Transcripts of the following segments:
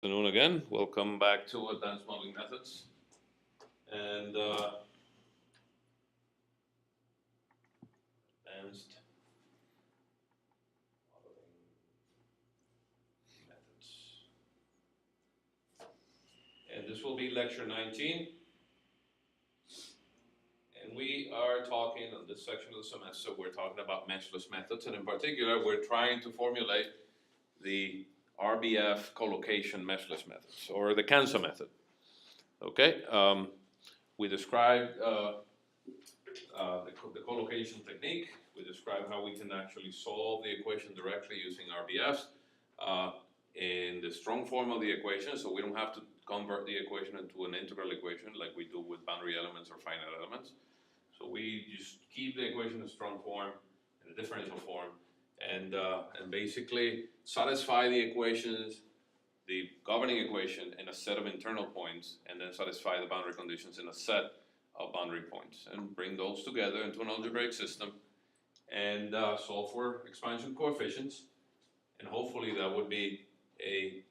afternoon again. Welcome back to Advanced Modeling Methods. And Advanced Modeling Methods. And this will be lecture 19. And we are talking on this section of the semester, we're talking about meshless methods. And in particular, we're trying to formulate the RBF collocation meshless methods, or the Canso method. Okay, we described the collocation technique. We described how we can actually solve the equation directly using RBFs in the strong form of the equation, so we don't have to convert the equation into an integral equation like we do with boundary elements or finite elements. So we just keep the equation in strong form, in a differential form, and basically satisfy the equations, the governing equation in a set of internal points, and then satisfy the boundary conditions in a set of boundary points, and bring those together into an algebraic system, and solve for expansion coefficients, and hopefully that would be an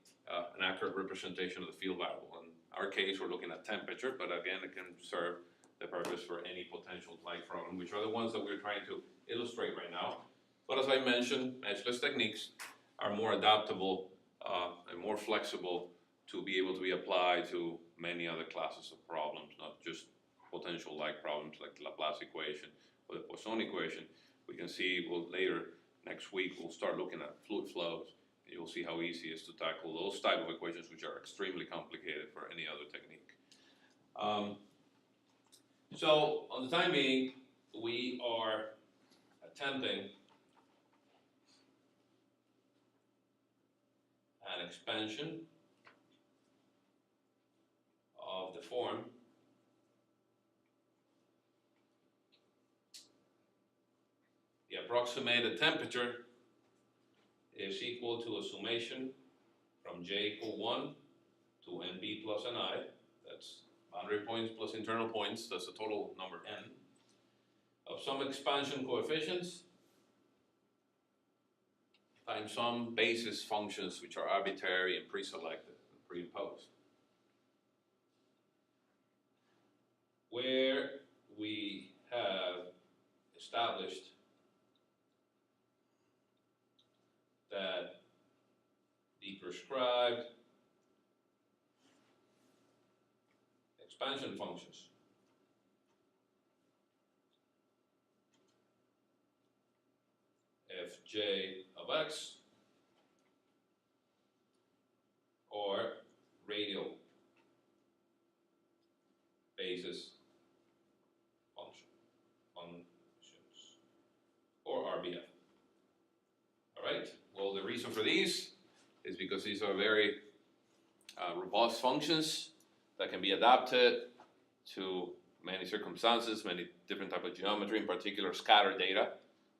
accurate representation of the field variable. In our case, we're looking at temperature, but again, it can serve the purpose for any potential like problem, which are the ones that we're trying to illustrate right now. But as I mentioned, meshless techniques are more adaptable and more flexible to be able to be applied to many other classes of problems, not just potential like problems like the Laplace equation or the Poisson equation. We can see later next week we'll start looking at fluid flows. You'll see how easy it is to tackle those type of equations which are extremely complicated for any other technique. So on the time being, we are attempting an expansion of the form the approximated temperature is equal to a summation from j equal 1 to nb plus ni. That's boundary points plus internal points. That's the total number n of some expansion coefficients times some basis functions which are arbitrary and pre-selected and pre-imposed, where we have established that the prescribed expansion functions fj of x or radial basis functions or RBF. All right. Well, the reason for these is because these are very robust functions that can be adapted to many circumstances, many different types of geometry, in particular scatter data.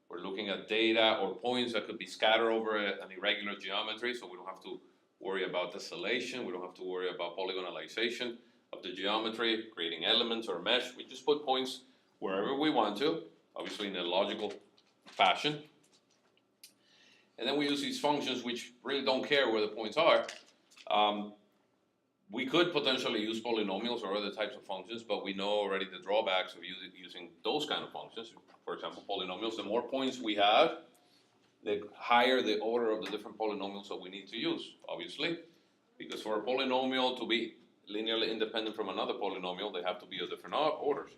We're looking at data or points that could be scattered over an irregular geometry, so we don't have to worry about tessellation, we don't have to worry about polygonalization of the geometry, creating elements or mesh. We just put points wherever we want to, obviously in a logical fashion. And then we use these functions which really don't care where the points are. We could potentially use polynomials or other types of functions, but we know already the drawbacks of using those kind of functions. For example, polynomials, the more points we have, the higher the order of the different polynomials that we need to use, obviously. Because for a polynomial to be linearly independent from another polynomial, they have to be of different orders.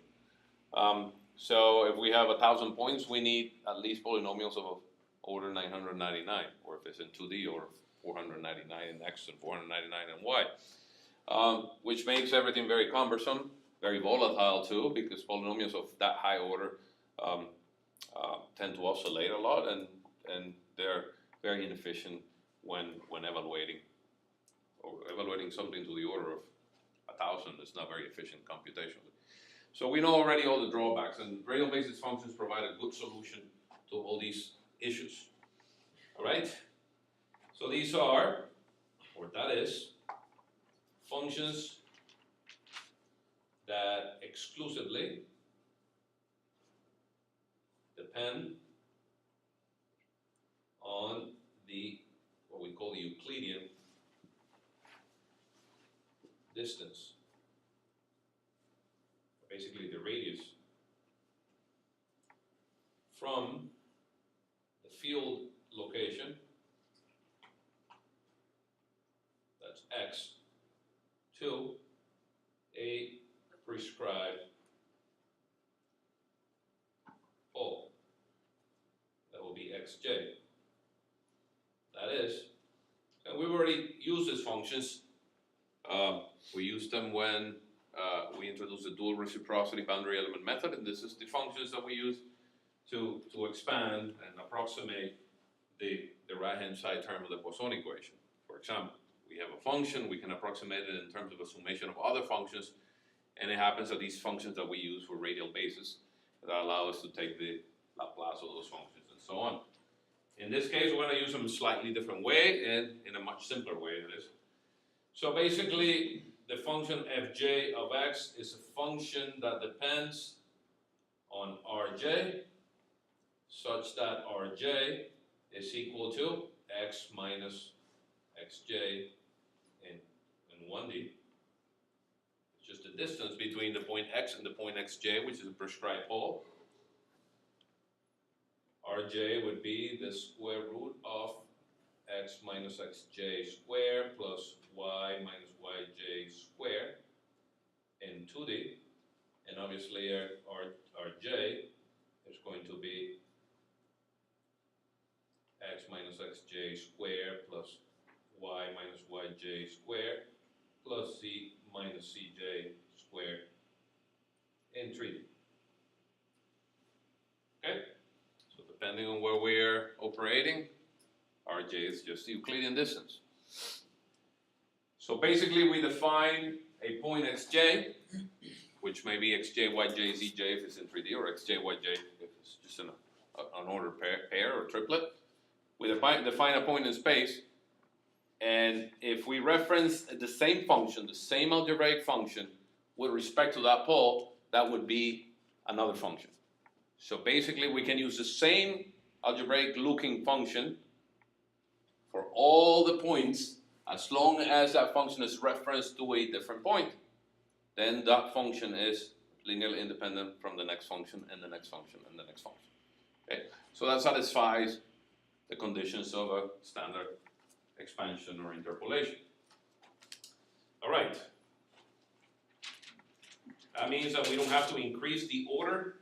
So if we have 1,000 points, we need at least polynomials of order 999, or if it's in 2D, or 499 in x and 499 in y. Which makes everything very cumbersome, very volatile too, because polynomials of that high order tend to oscillate a lot, and they're very inefficient when evaluating, or evaluating something to the order of 1,000 is not very efficient computationally. So we know already all the drawbacks, and radial basis functions provide a good solution to all these issues. All right? So these are, or that is, functions that exclusively depend on the, what we call the Euclidean distance, basically the radius, from the field location, that's x, to a prescribed pole. That will be xj. That is, and we've already used these functions. We used them when we introduced the dual reciprocity boundary element method, and this is the functions that we use to expand and approximate the right-hand side term of the Poisson equation. For example, we have a function, we can approximate it in terms of a summation of other functions, and it happens that these functions that we use for radial basis that allow us to take the Laplace of those functions and so on. In this case, we're going to use them a slightly different way and in a much simpler way, that is. So basically, the function fj of x is a function that depends on rj, such that rj is equal to x minus xj in 1D. It's just the distance between the point x and the point xj, which is a prescribed pole. Rj would be the square root of x minus xj squared plus y minus yj squared in 2D. And obviously Rj is going to be x minus xj squared plus y minus yj squared plus c minus cj squared in 3D. Okay? So depending on where we're operating, Rj is just the Euclidean distance. So basically we define a point xj, which may be xj, yj, zj if it's in 3D, or xj, yj if it's just in an ordered pair or triplet. We define a point in space, and if we reference the same function, the same algebraic function, with respect to that pole, that would be another function. So basically we can use the same algebraic looking function for all the points, as long as that function is referenced to a different point. Then that function is linearly independent from the next function and the next function and the next function. Okay? So that satisfies the conditions of a standard expansion or interpolation. All right. That means that we don't have to increase the order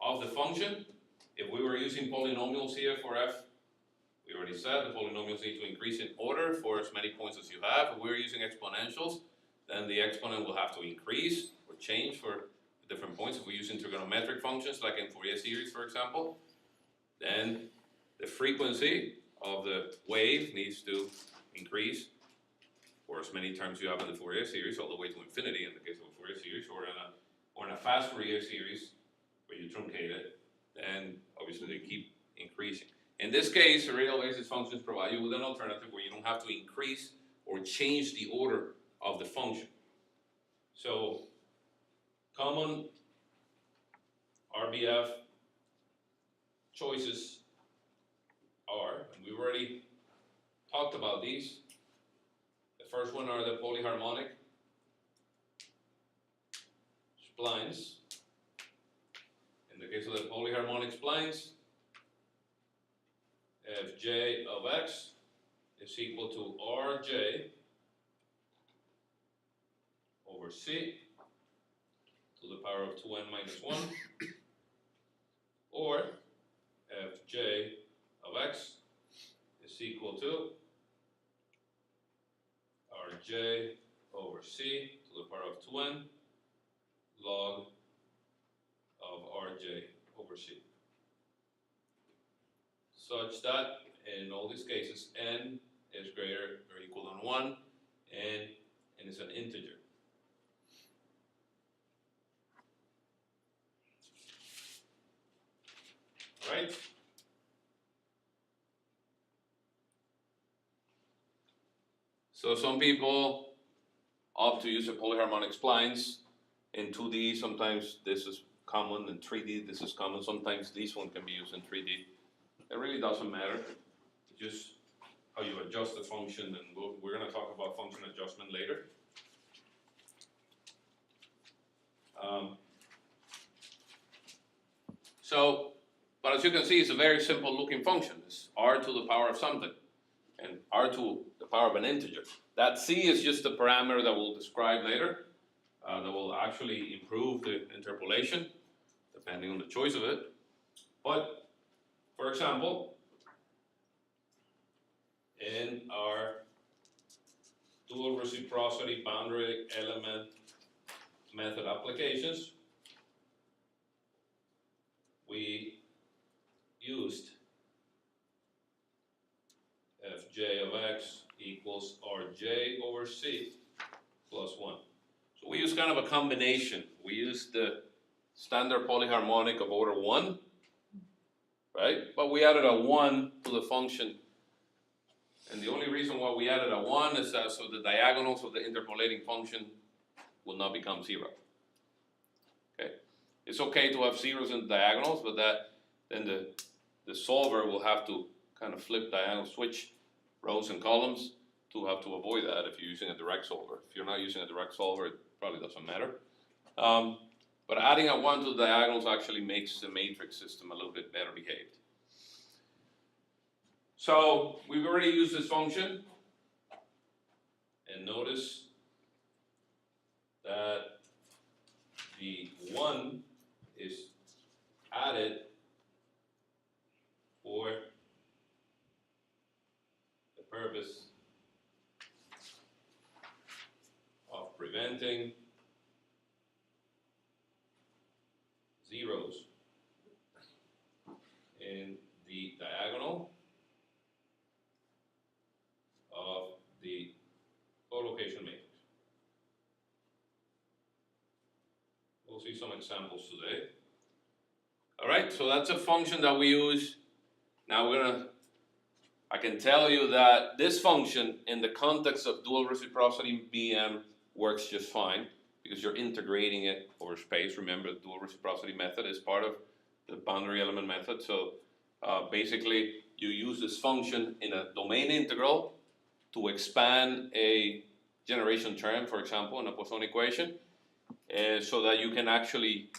of the function. If we were using polynomials here for f, we already said the polynomials need to increase in order for as many points as you have. If we're using exponentials, then the exponent will have to increase or change for different points. If we're using trigonometric functions, like in Fourier series, for example, then the frequency of the wave needs to increase for as many terms you have in the Fourier series, all the way to infinity in the case of a Fourier series, or in a fast Fourier series where you truncate it, then obviously they keep increasing. In this case, the radial basis functions provide you with an alternative where you don't have to increase or change the order of the function. So, common RBF choices are, and we've already talked about these. The first one are the polyharmonic splines. In the case of the polyharmonic splines, fj of x is equal to rj over c to the power of 2n minus 1, or fj of x is equal to rj over c to the power of 2n log of rj over c, such that in all these cases n is greater or equal than 1 and n is an integer. Right? So some people opt to use the polyharmonic splines in 2D. Sometimes this is common. In 3D this is common. Sometimes this one can be used in 3D. It really doesn't matter. It's just how you adjust the function, and we're going to talk about function adjustment later. So, but as you can see, it's a very simple looking function. It's r to the power of something, and r to the power of an integer. That c is just a parameter that we'll describe later, that will actually improve the interpolation, depending on the choice of it. But, for example, in our dual reciprocity boundary element method applications, we used fj of x equals rj over c plus 1. So we use kind of a combination. We use the standard polyharmonic of order 1, right? But we added a 1 to the function. And the only reason why we added a 1 is that so the diagonals of the interpolating function will not become 0. Okay? It's okay to have zeros in the diagonals, but then the solver will have to kind of flip diagonal, switch rows and columns to have to avoid that if you're using a direct solver. If you're not using a direct solver, it probably doesn't matter. But adding a 1 to the diagonals actually makes the matrix system a little bit better behaved. So we've already used this function, and notice that the 1 is added for the purpose of preventing zeros in the diagonal of the collocation matrix. We'll see some examples today. All right, so that's a function that we use. Now I can tell you that this function in the context of dual reciprocity BM works just fine because you're integrating it over space. Remember, the dual reciprocity method is part of the boundary element method. So basically, you use this function in a domain integral to expand a generation term, for example, in a Poisson equation, so that you can actually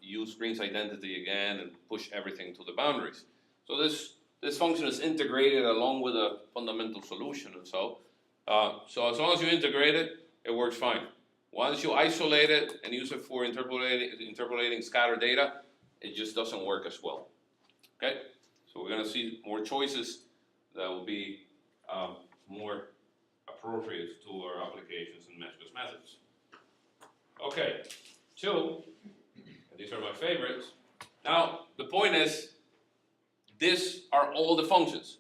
use Green's identity again and push everything to the boundaries. So this function is integrated along with a fundamental solution, and so as long as you integrate it, it works fine. Once you isolate it and use it for interpolating scattered data, it just doesn't work as well. Okay, so we're going to see more choices that will be more appropriate to our applications and meshless methods. Okay, 2, and these are my favorites. Now, the point is, these are all the functions.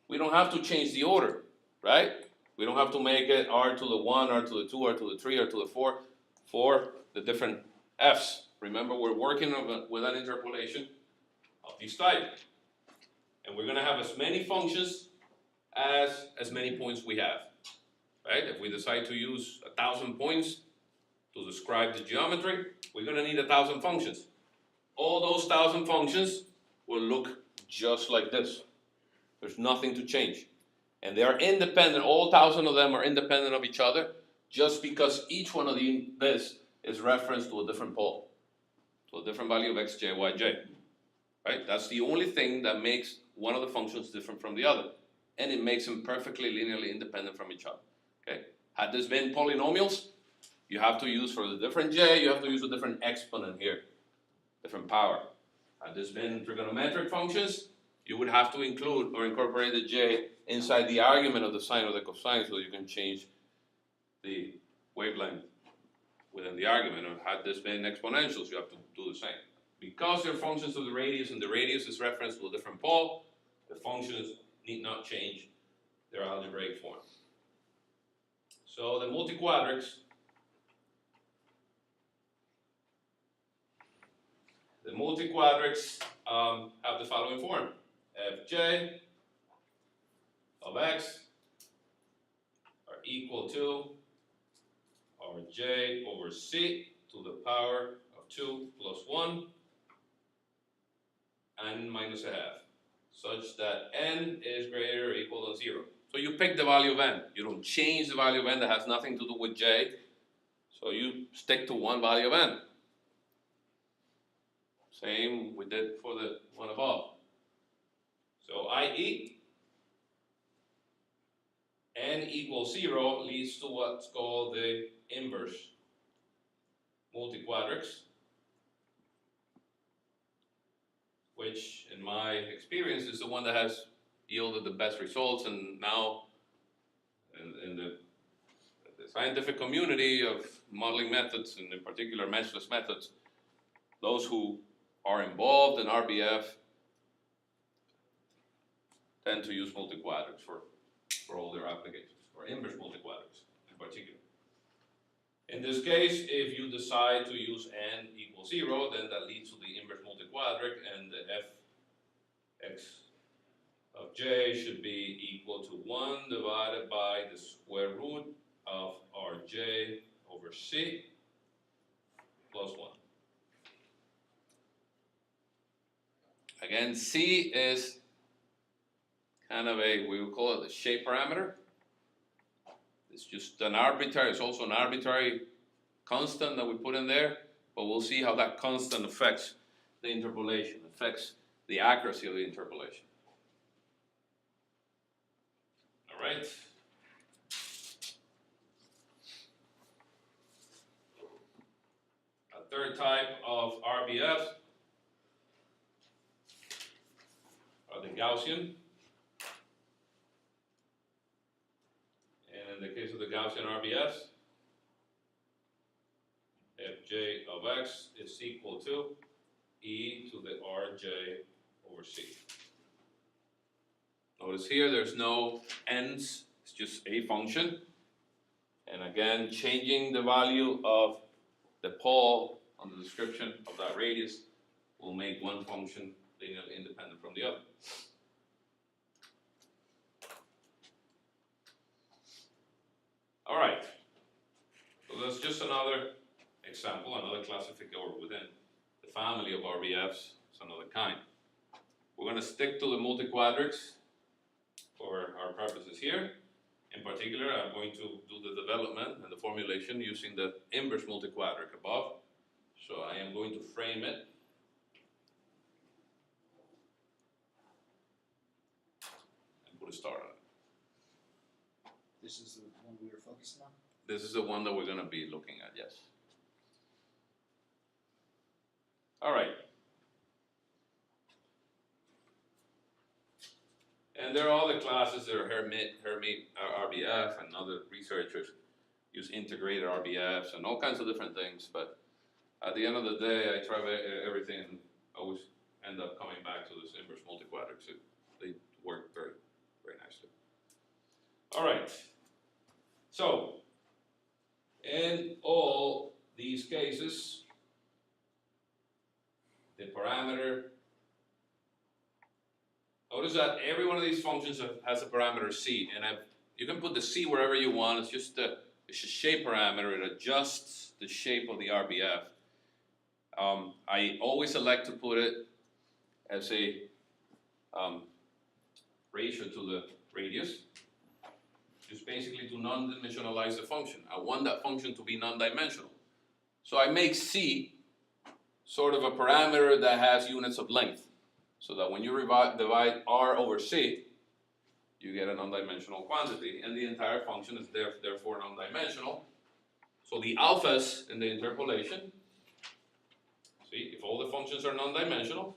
We don't have to change the order, right? We don't have to make it r to the 1, r to the 2, r to the 3, r to the 4 for the different f's. Remember, we're working with an interpolation of this type. And we're going to have as many functions as many points we have, right? If we decide to use 1,000 points to describe the geometry, we're going to need 1,000 functions. All those 1,000 functions will look just like this. There's nothing to change. And they are independent, all 1,000 of them are independent of each other, just because each one of this is referenced to a different pole, to a different value of xj, yj, right? That's the only thing that makes one of the functions different from the other. And it makes them perfectly linearly independent from each other, okay? Had this been polynomials, you have to use for the different j, you have to use a different exponent here, different power. Had this been trigonometric functions, you would have to include or incorporate the j inside the argument of the sine or the cosine so you can change the wavelength within the argument. Or had this been exponentials, you have to do the same. Because they're functions of the radius and the radius is referenced to a different pole, the functions need not change their algebraic form. So the multiquadrics, have the following form. Fj of x are equal to rj over c to the power of 2 plus 1 n minus a half, such that n is greater or equal than 0. So you pick the value of n. You don't change the value of n. That has nothing to do with j. So you stick to one value of n. Same we did for the one above. So i.e. n equals 0 leads to what's called the inverse multiquadrants, which in my experience is the one that has yielded the best results, and now in the scientific community of modeling methods, and in particular meshless methods, those who are involved in RBF tend to use multiquadrants for all their applications, or inverse multiquadrants in particular. In this case, if you decide to use n equals 0, then that leads to the inverse multiquadrant, and the fx of j should be equal to 1 divided by the square root of rj over c plus 1. Again, c is kind of we would call it the shape parameter. It's just an arbitrary, it's also an arbitrary constant that we put in there, but we'll see how that constant affects the interpolation, affects the accuracy of the interpolation. All right. A third type of RBF are the Gaussian. In the case of the Gaussian RBF, fj of x is equal to e to the rj over c. Notice here there's no n's, it's just a function. And again, changing the value of the pole on the description of that radius will make one function linearly independent from the other. All right, so that's just another example, another classification, or within the family of RBFs, it's another kind. We're going to stick to the multiquadrants for our purposes here. In particular, I'm going to do the development and the formulation using the inverse multiquadrant above. So I am going to frame it and put a star on it. This is the one we were focusing on? This is the one that we're going to be looking at, yes. All right. And there are other classes that are Hermite RBF, and other researchers use integrated RBFs and all kinds of different things. But at the end of the day, I try everything and always end up coming back to this inverse multiquadrant. So they work very, very nicely. All right. So, in all these cases, the parameter, notice that every one of these functions has a parameter c, and you can put the c wherever you want. It's just it's a shape parameter. It adjusts the shape of the RBF. I always elect to put it as a ratio to the radius. Just basically to non-dimensionalize the function. I want that function to be non-dimensional. So I make c sort of a parameter that has units of length, so that when you divide r over c, you get a non-dimensional quantity, and the entire function is therefore non-dimensional. So the alphas in the interpolation, see, if all the functions are non-dimensional,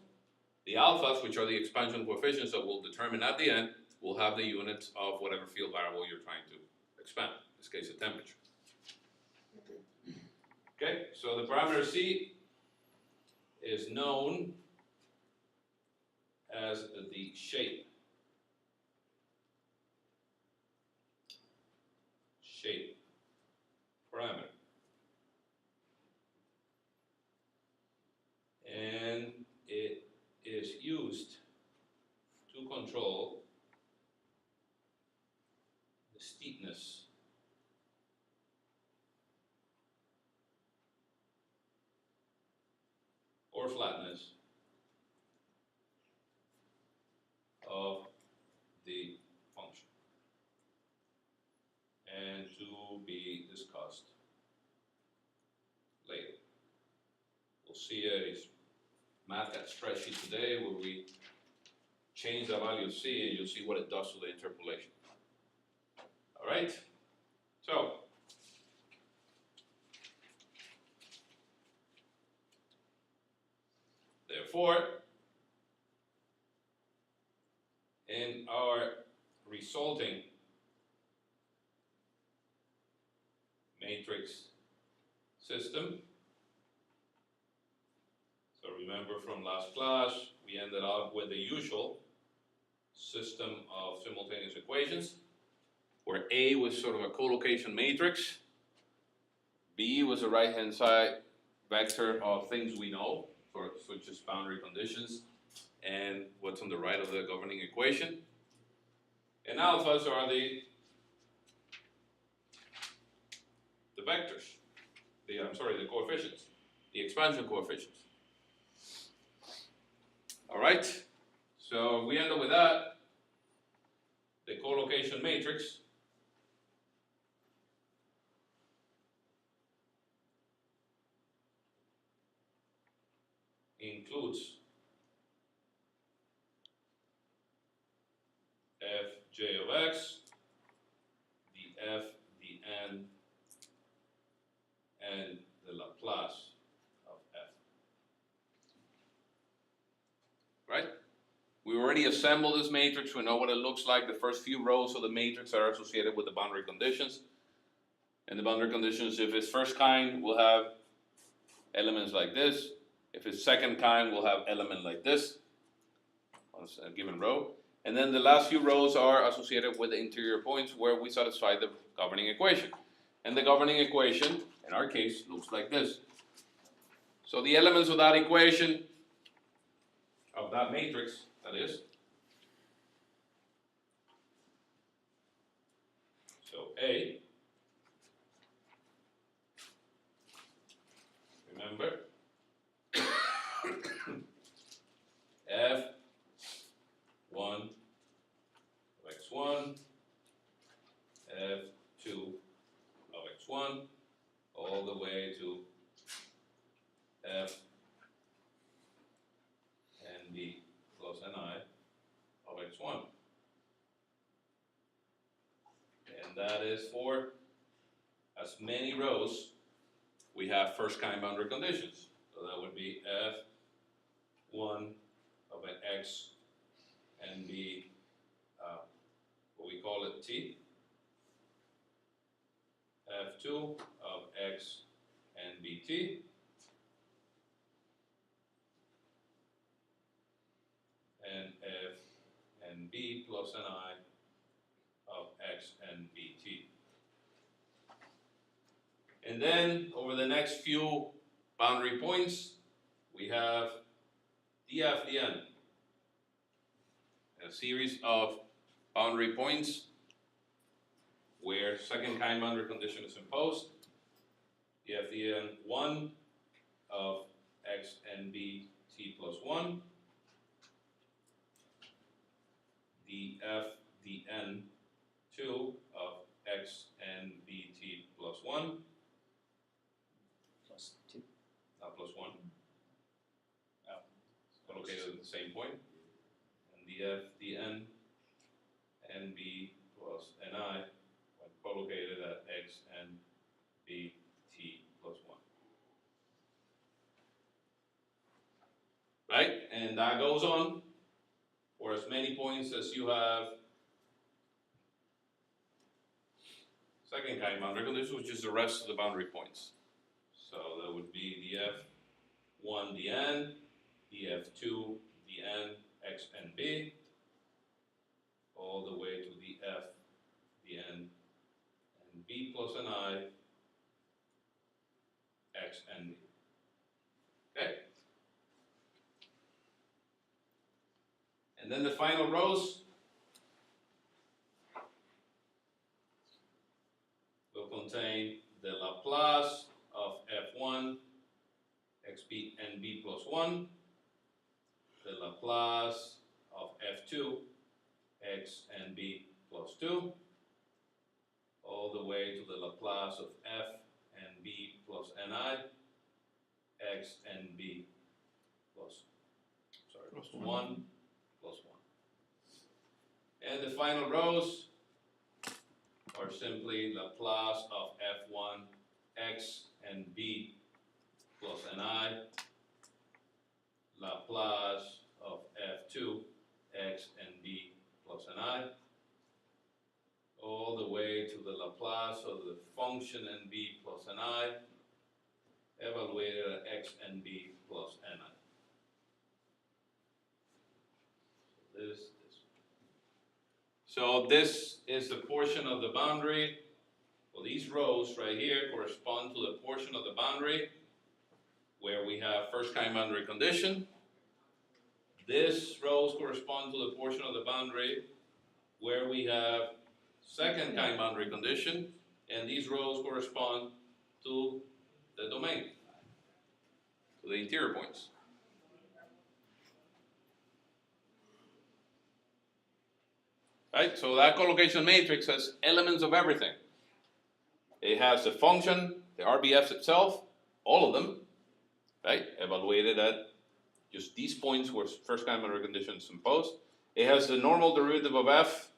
the alphas, which are the expansion coefficients that we'll determine at the end, will have the units of whatever field variable you're trying to expand, in this case the temperature. Okay, so the parameter c is known as the shape parameter. And it is used to control the steepness or flatness of the function, and to be discussed later. We'll see it math that spreadsheet today where we change the value of C and you'll see what it does to the interpolation. All right? So, therefore, in our resulting matrix system, so remember from last class, we ended up with the usual system of simultaneous equations, where A was sort of a collocation matrix, B was a right-hand side vector of things we know, such as boundary conditions, and what's on the right of the governing equation. And alphas are the vectors, the coefficients, the expansion coefficients. All right, so we end up with that. The collocation matrix includes fj of x, the f, the n, and the Laplace of f. Right? We already assembled this matrix. We know what it looks like. The first few rows of the matrix are associated with the boundary conditions. And the boundary conditions, if it's first kind, will have elements like this. If it's second kind, we'll have element like this on a given row. And then the last few rows are associated with the interior points where we satisfy the governing equation. And the governing equation, in our case, looks like this. So the elements of that equation, of that matrix, that is. So A, remember, F1 of x1, F2 of x1, all the way to F and B plus Ni of x1. And that is for as many rows we have first kind boundary conditions. So that would be F1 of an x and B, what we call it T, F2 of x and BT, and F and B plus Ni of x and BT. And then over the next few boundary points, we have df dn, a series of boundary points where second kind boundary condition is imposed. Df dn 1 of x and b t plus 1, df dn 2 of x and bt plus 1, Plus 2. not plus 1, located at the same point, and df dn and b plus ni when collocated at x and b t plus 1. Right? And that goes on for as many points as you have second kind boundary condition, which is the rest of the boundary points. So that would be df1 dn, df2 dn, x and b, all the way to df dn and b plus ni, x and b. Okay. And then the final rows will contain the Laplace of f1 xb and b plus 1, the Laplace of f2 x and b plus 2, all the way to the Laplace of f and b plus ni, x and b plus Plus 1 plus 1. And the final rows are simply Laplace of f1 x and b plus ni, Laplace of f2 x and b plus ni, all the way to the Laplace of the function nb plus ni, evaluated at x and b plus ni. So this is the portion of the boundary. Well, these rows right here correspond to the portion of the boundary where we have first kind boundary condition. This rows correspond to the portion of the boundary where we have second kind boundary condition, and these rows correspond to the domain, to the interior points. Right, so that collocation matrix has elements of everything. It has the function, the RBFs itself, all of them, right, evaluated at just these points where first kind boundary conditions imposed. It has the normal derivative of f,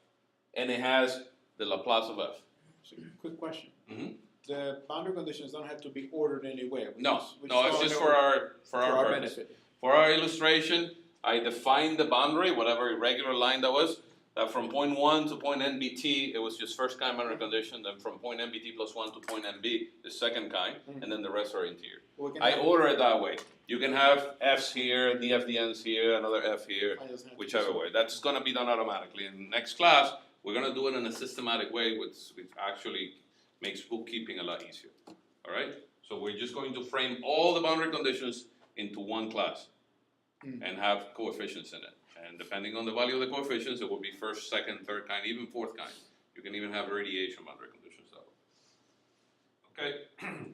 and it has the Laplace of f. So, quick question. Mm-hmm. The boundary conditions don't have to be ordered in any way. No, it's just for our purpose. benefit. For our illustration, I defined the boundary, whatever irregular line that was, that from point 1 to point NBT, it was just first kind boundary condition, then from point NBT plus 1 to point NB, the second kind, and then the rest are interior. I order it that way. You can have F's here, DFDNs here, another F here, whichever way. That's going to be done automatically. In the next class, we're going to do it in a systematic way, which actually makes bookkeeping a lot easier. All right? So we're just going to frame all the boundary conditions into one class and have coefficients in it. And depending on the value of the coefficients, it will be first, second, third kind, even fourth kind. You can even have radiation boundary conditions that way. Okay?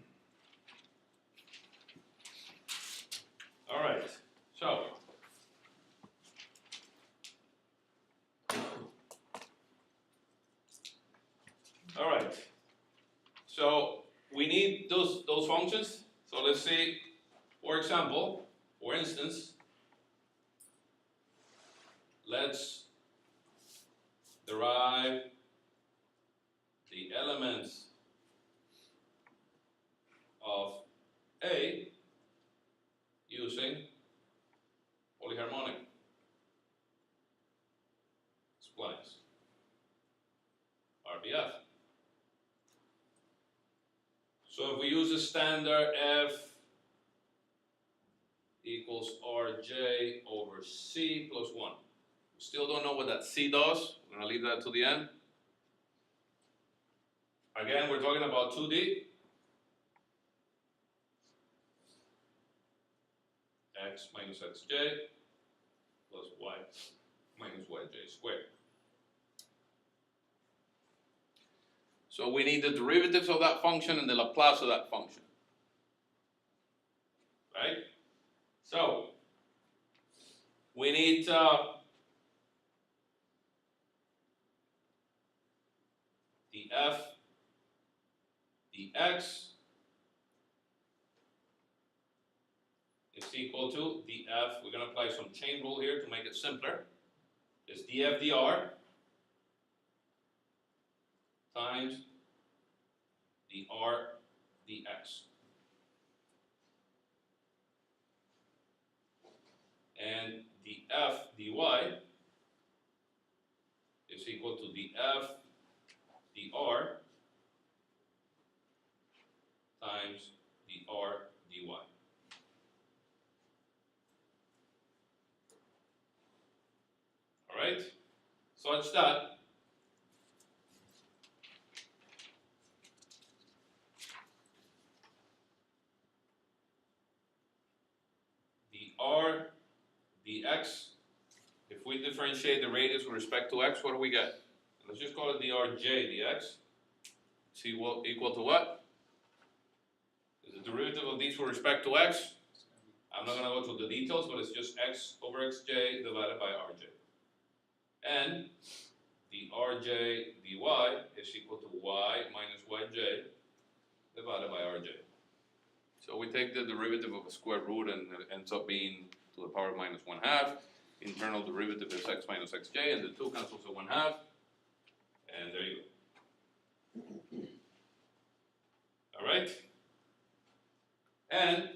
All right, so we need those functions. So let's see, for example, for instance, let's derive the elements of A using polyharmonic splines, RBF. So if we use the standard F equals Rj over C plus 1. We still don't know what that C does. I'm going to leave that to the end. Again, we're talking about 2D. X minus xj plus y minus yj squared. So we need the derivatives of that function and the Laplace of that function. Right? So we need the f dx is equal to df, we're going to apply some chain rule here to make it simpler, is df dr times dr dx. And df dy is equal to df dr times dr dy. Alright? Such that dr dx, if we differentiate the radius with respect to x, what do we get? Let's just call it drj dx. It's equal to what? Is the derivative of these with respect to x? I'm not going to go through the details, but it's just x over xj divided by rj. And the rj dy is equal to y minus yj divided by rj. So we take the derivative of a square root and it ends up being to the power of minus 1/2. internal derivative is x minus xj, and the 2 cancels to 1/2, and there you go. Alright? And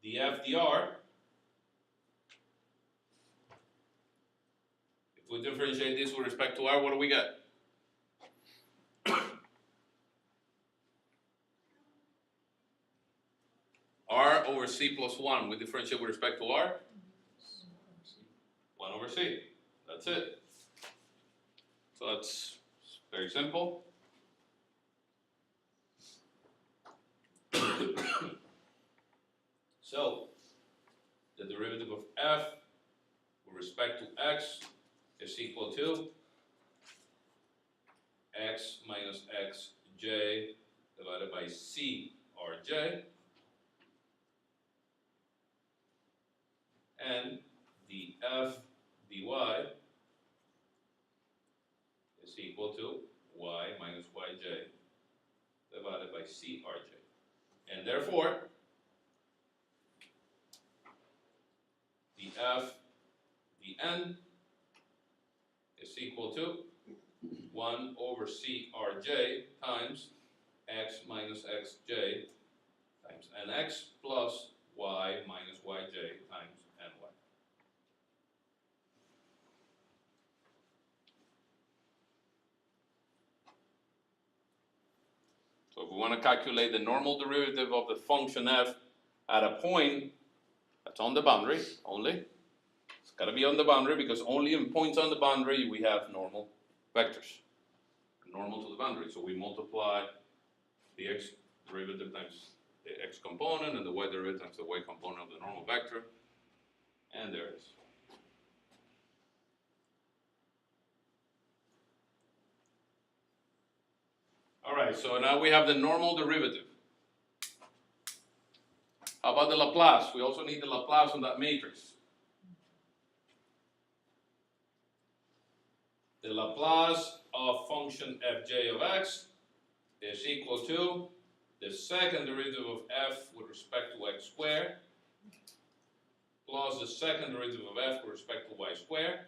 the FDR, if we differentiate this with respect to r, what do we get? R over C plus 1, we differentiate with respect to R? 1 over C. That's it. So that's very simple. So, the derivative of f with respect to x is equal to x minus xj divided by c rj, and the f dy is equal to y minus yj divided by c rj. And therefore, the f dn is equal to 1 over c rj times x minus xj times nx plus y minus yj times ny. So if we want to calculate the normal derivative of the function f at a point that's on the boundary only, it's got to be on the boundary because only in points on the boundary we have normal vectors, normal to the boundary. So we multiply the x derivative times the x component and the y derivative times the y component of the normal vector, and there it is. Alright, so now we have the normal derivative. How about the Laplace? We also need the Laplace on that matrix. The Laplace of function fj of x is equal to the second derivative of f with respect to x squared plus the second derivative of f with respect to y squared.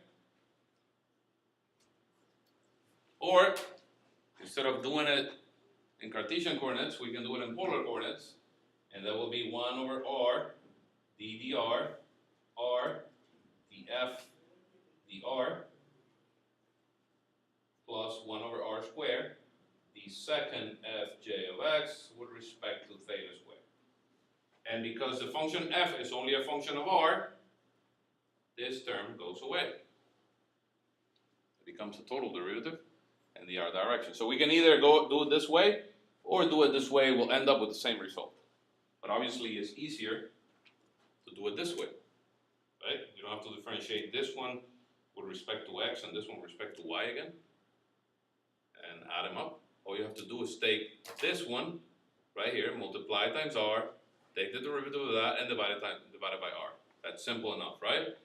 Or, instead of doing it in Cartesian coordinates, we can do it in polar coordinates, and that will be 1 over r d dr r df dr plus 1 over r squared, the second fj of x with respect to theta squared. And because the function f is only a function of r, this term goes away. It becomes a total derivative in the r direction. So we can either do it this way or do it this way. We'll end up with the same result. But obviously it's easier to do it this way, right? You don't have to differentiate this one with respect to x and this one with respect to y again and add them up. All you have to do is take this one right here, multiply times r, take the derivative of that and divide it by r. That's simple enough, right?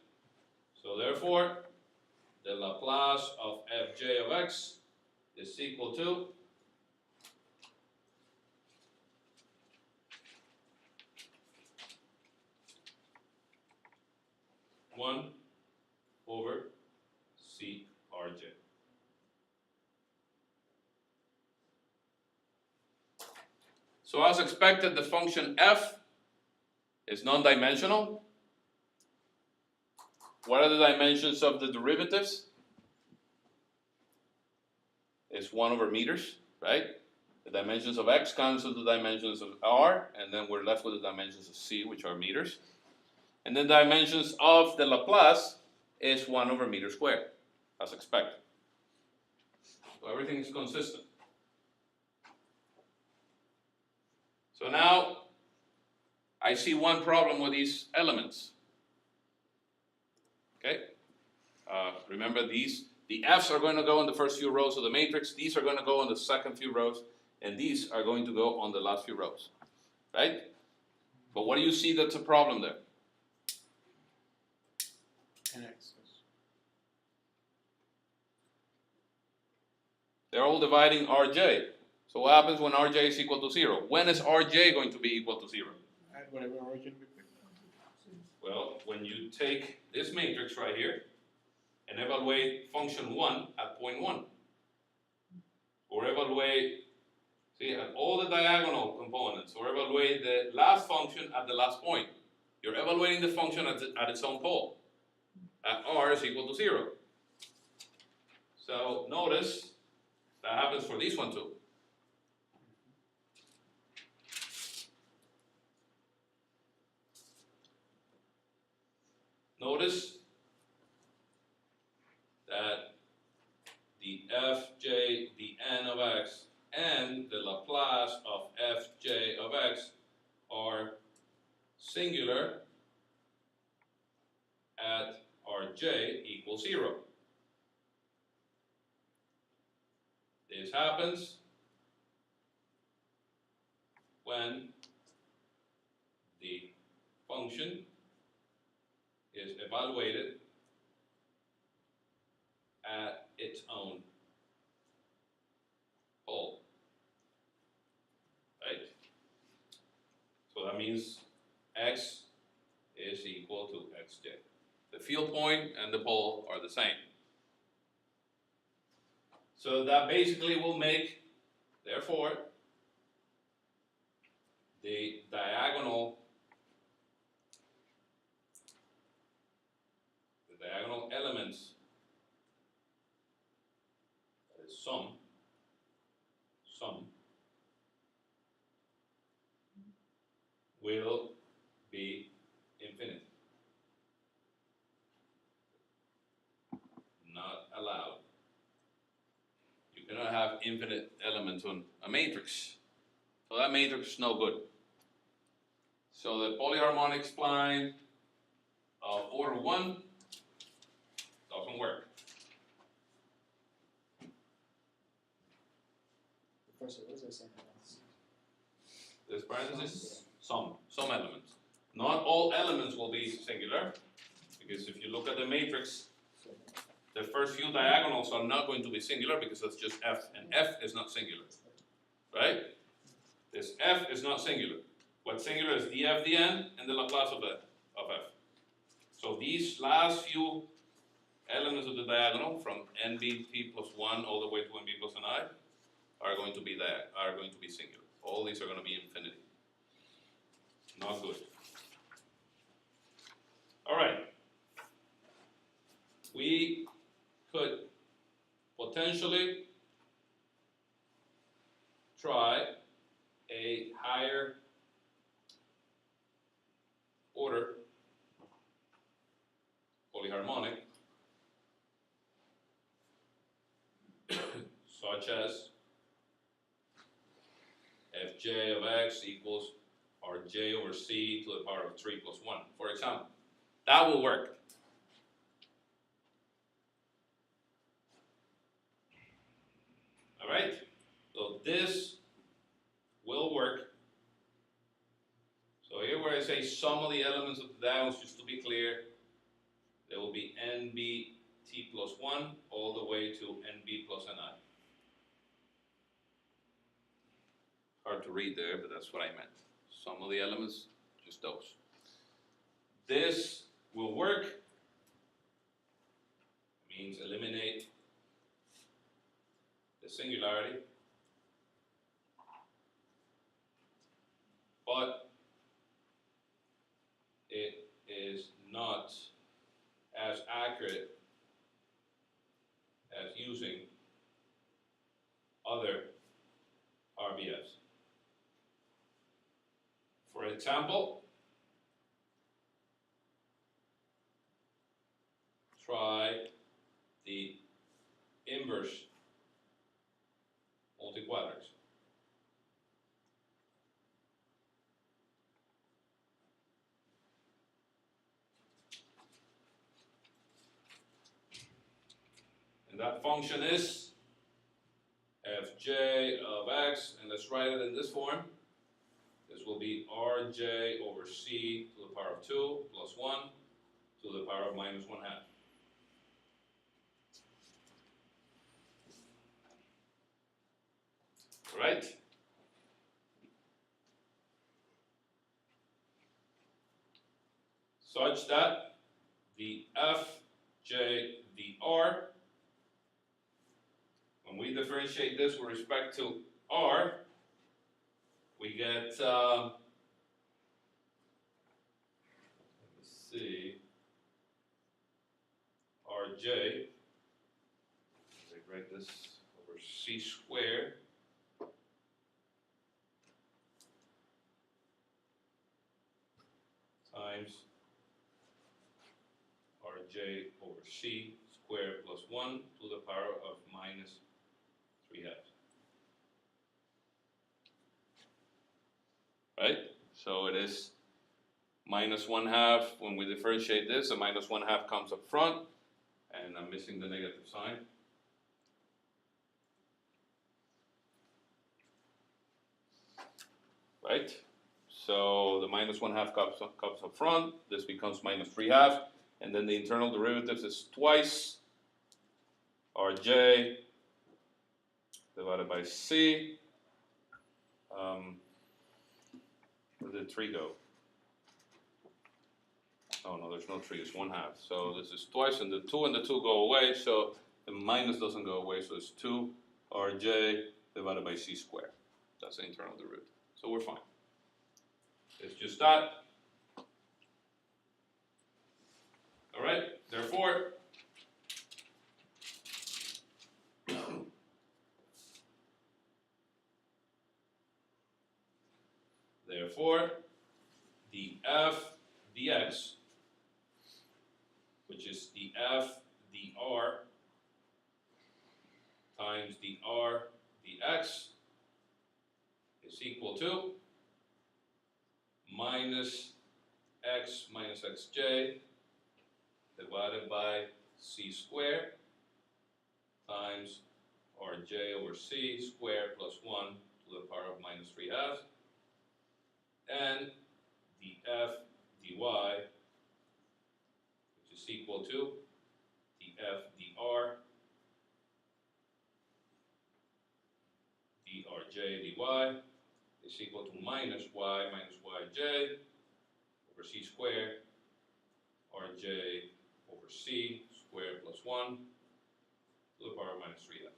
So therefore, the Laplace of fj of x is equal to one over c rj. So as expected, the function f is non-dimensional. What are the dimensions of the derivatives? It's 1 over meters, right? The dimensions of x cancel the dimensions of r, and then we're left with the dimensions of c, which are meters. And then the dimensions of the Laplace is 1 over meter squared, as expected. So everything is consistent. So now, I see one problem with these elements. Okay? Remember these, the f's are going to go in the first few rows of the matrix, these are going to go in the second few rows, and these are going to go on the last few rows. Right? But what do you see that's a problem there? NX. They're all dividing rj. So what happens when rj is equal to 0? When is rj going to be equal to 0? At whatever origin we pick. Well, when you take this matrix right here and evaluate function 1 at point 1. Or evaluate, see, at all the diagonal components, or evaluate the last function at the last point. You're evaluating the function at its own pole, at r is equal to 0. So notice that happens for this one too. Notice that the fj, the n of x, and the Laplace of fj of x are singular at rj equals 0. This happens when the function is evaluated at its own pole, right? So that means x is equal to xj. The field point and the pole are the same. So that basically will make, therefore, the diagonal elements, that is sum, will be infinite. Not allowed. You cannot have infinite elements on a matrix. So that matrix is no good. So the polyharmonic spline of order 1 doesn't work. Professor, what does that say about This parenthesis, some elements. Not all elements will be singular, because if you look at the matrix, the first few diagonals are not going to be singular because that's just f, and f is not singular, right? This f is not singular. What's singular is df dn and the Laplace of f. So these last few elements of the diagonal, from nbt plus 1 all the way to nb plus ni, are going to be singular. All these are going to be infinity. Not good. All right. We could potentially try a higher order polyharmonic, such as fj of x equals rj over c to the power of 3 plus 1, for example. That will work. All right? So this will work. So here where I say sum of the elements of the diagonals, just to be clear, there will be nbt plus 1 all the way to nb plus ni. Hard to read there, but that's what I meant. Sum of the elements, just those. This will work. Means eliminate the singularity. But it is not as accurate as using other RBFs. For example, try the inverse multiquadrants. And that function is fj of x, and let's write it in this form. This will be rj over c to the power of 2 plus 1 to the power of minus 1/2. Right? Such that the fj dr. When we differentiate this with respect to r, we get, let's see, rj, I write this over c squared times rj over c squared plus 1 to the power of minus 3/2. Right? So it is minus 1/2. When we differentiate this, the minus 1/2 comes up front, and I'm missing the negative sign. Right? So the minus 1/2 comes up front. This becomes minus 3/2, and then the internal derivatives is twice rj divided by c. Where did 3 go? Oh no, there's no 3, it's 1/2. So this is twice, and the 2 go away, so the minus doesn't go away, so it's 2 rj divided by c squared. That's the internal derivative. So we're fine. It's just that. Alright, therefore, the f dx, which is the f dr times the r dx, is equal to minus x minus xj divided by c squared times rj over c squared plus 1 to the power of minus 3/2, and the f dy, which is equal to the f dr drj dy is equal to minus y minus yj over c squared rj over c squared plus 1 to the power of minus 3/2.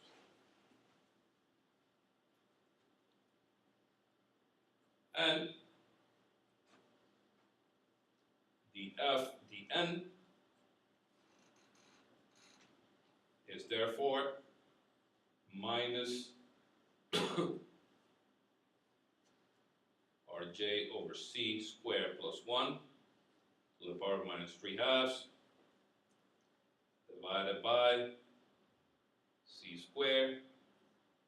And the f dn is therefore minus rj over c squared plus 1 to the power of minus 3/2 divided by c squared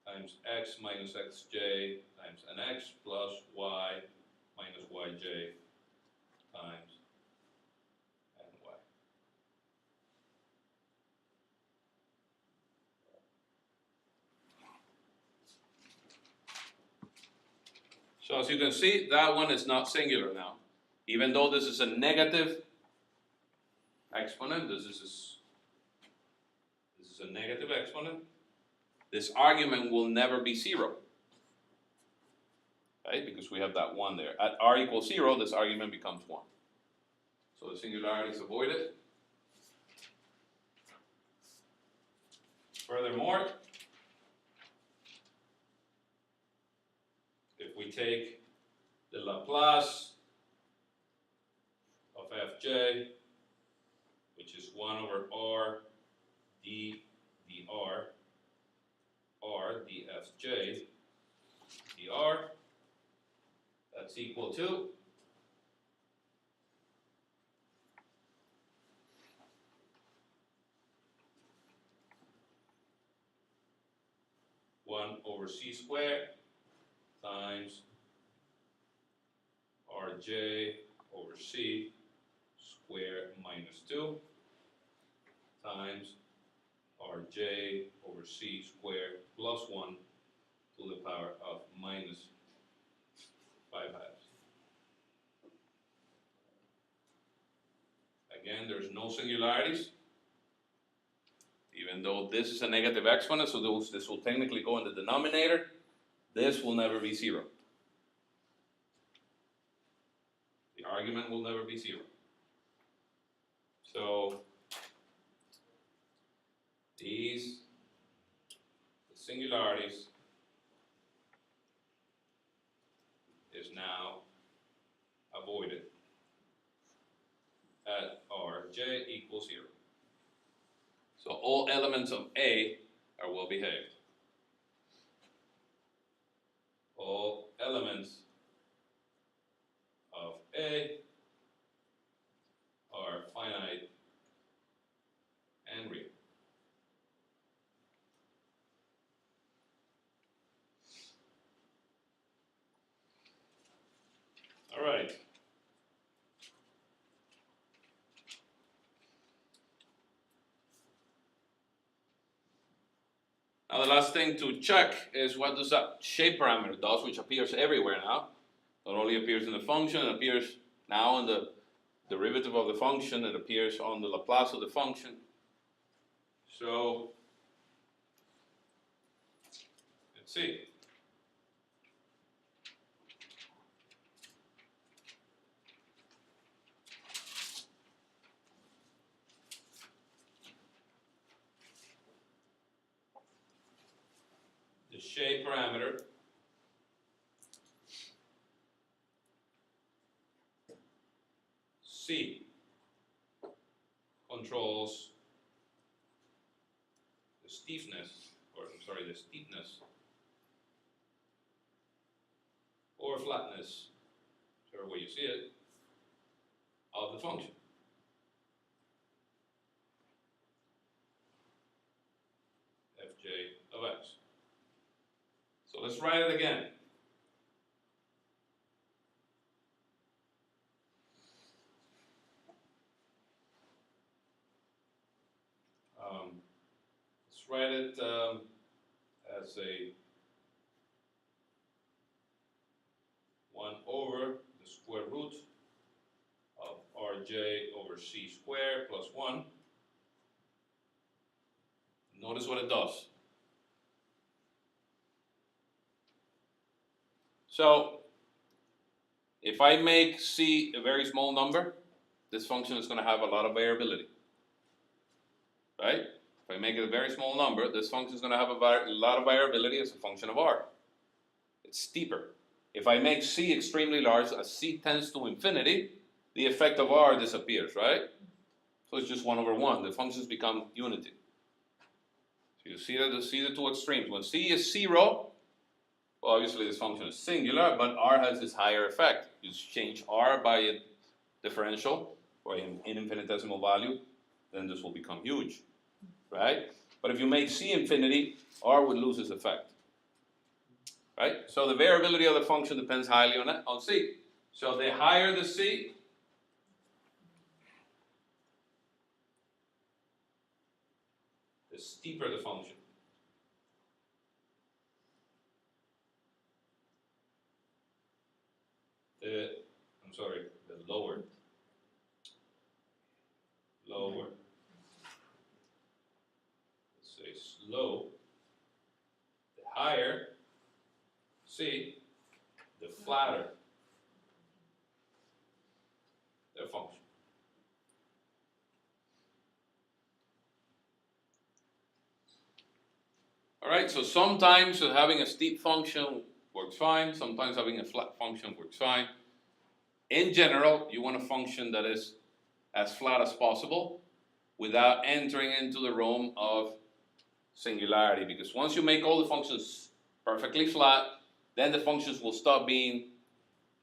times x minus xj times nx plus y minus yj times ny. So as you can see, that one is not singular now. Even though this is a negative exponent, this is a negative exponent, this argument will never be 0. Right? Because we have that 1 there. At r equals 0, this argument becomes 1. So the singularity is avoided. Furthermore, if we take the Laplace of fj, which is 1 over r d dr, r dfj dr, that's equal to over c squared times rj over c squared minus 2 times rj over c squared plus 1 to the power of minus 5/2. Again, there's no singularities. Even though this is a negative exponent, so this will technically go in the denominator, this will never be 0. The argument will never be 0. So these singularities is now avoided at Rj equals 0. So all elements of A are well behaved. All elements of A are finite and real. All right. Now the last thing to check is what does that shape parameter does, which appears everywhere now. Not only appears in the function, it appears now in the derivative of the function, it appears on the Laplace of the function. So let's see. The shape parameter C controls the steepness, the steepness or flatness, whichever way you see it, of the function. Fj of x. So let's write it again. Let's write it as a 1 over the square root of Rj over C squared plus 1. Notice what it does. So, if I make C a very small number, this function is going to have a lot of variability. Right? If I make it a very small number, this function is going to have a lot of variability as a function of R. It's steeper. If I make C extremely large, as C tends to infinity, the effect of R disappears, right? So it's just 1 over 1. The functions become unity. So you see the two extremes. When C is 0, well, obviously this function is singular, but R has this higher effect. You change R by a differential, or an infinitesimal value, then this will become huge, right? But if you make C infinity, R would lose its effect, right? So the variability of the function depends highly on C. So the higher the C, the steeper the function. The lower. Let's say slow. The higher C, the flatter their function. All right, so sometimes having a steep function works fine, sometimes having a flat function works fine. In general, you want a function that is as flat as possible without entering into the realm of singularity, because once you make all the functions perfectly flat, then the functions will stop being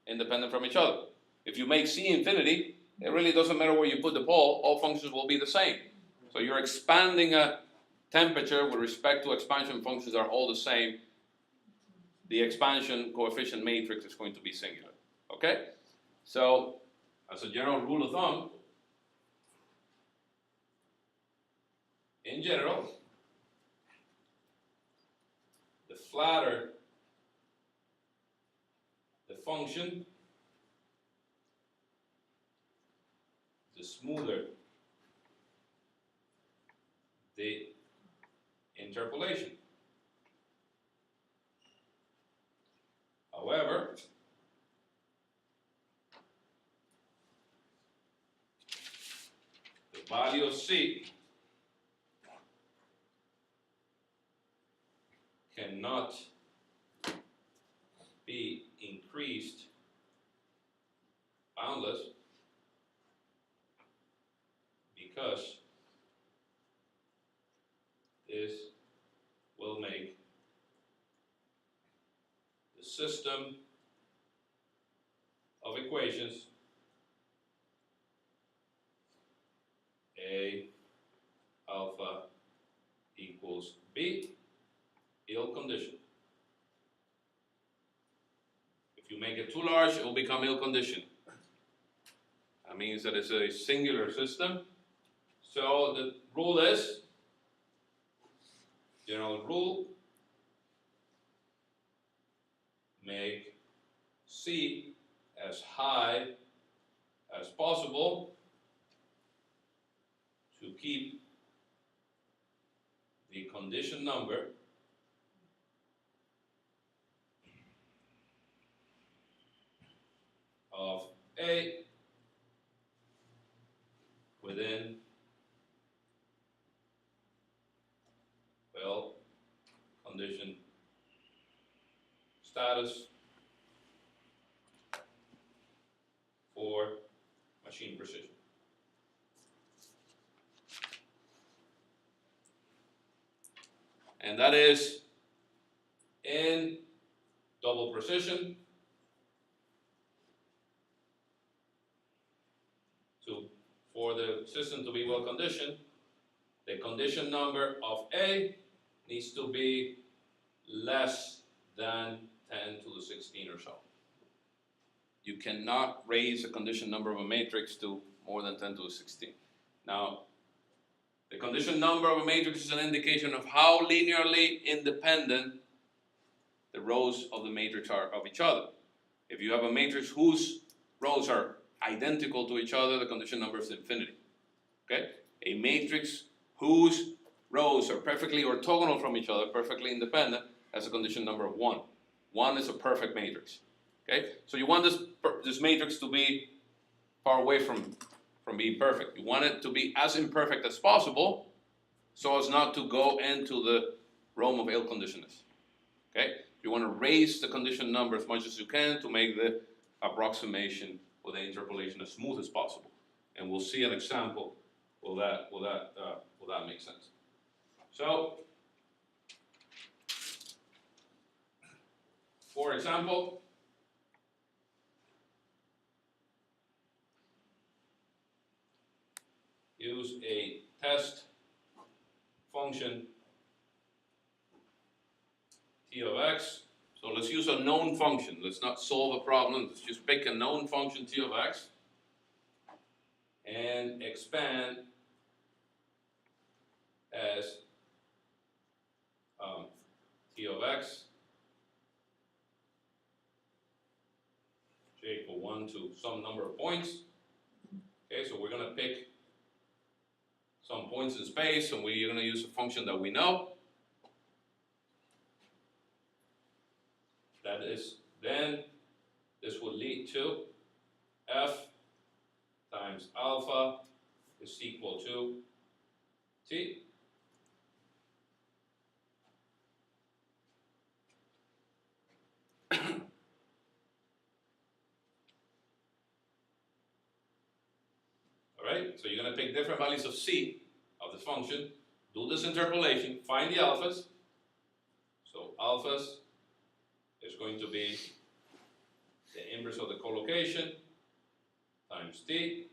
independent from each other. If you make C infinity, it really doesn't matter where you put the pole, all functions will be the same. So you're expanding a temperature with respect to expansion functions are all the same. The expansion coefficient matrix is going to be singular, okay? So, as a general rule of thumb, in general, the flatter the function, the smoother the interpolation. However, the value of C cannot be increased boundless because this will make the system of equations A alpha equals B ill conditioned. If you make it too large, it will become ill conditioned. That means that it's a singular system. So the rule is, general rule, make C as high as possible to keep the condition number of A within well condition status for machine precision. And that is in double precision for the system to be well conditioned, the condition number of A needs to be less than 10 to the 16 or so. You cannot raise the condition number of a matrix to more than 10 to the 16. Now, the condition number of a matrix is an indication of how linearly independent the rows of the matrix are of each other. If you have a matrix whose rows are identical to each other, the condition number is infinity. Okay? A matrix whose rows are perfectly orthogonal from each other, perfectly independent, has a condition number of 1. 1 is a perfect matrix. Okay? So you want this matrix to be far away from being perfect. You want it to be as imperfect as possible so as not to go into the realm of ill conditionedness. Okay? You want to raise the condition number as much as you can to make the approximation or the interpolation as smooth as possible. And we'll see an example. Will that make sense? So, for example, use a test function t of x. So let's use a known function. Let's not solve a problem. Let's just pick a known function t of x and expand as t of x j equal 1 to some number of points. Okay, so we're going to pick some points in space, and we're going to use a function that we know. That is, then this will lead to f times alpha is equal to t. Alright, so you're going to pick different values of c of this function, do this interpolation, find the alphas. So alphas is going to be the inverse of the collocation times t.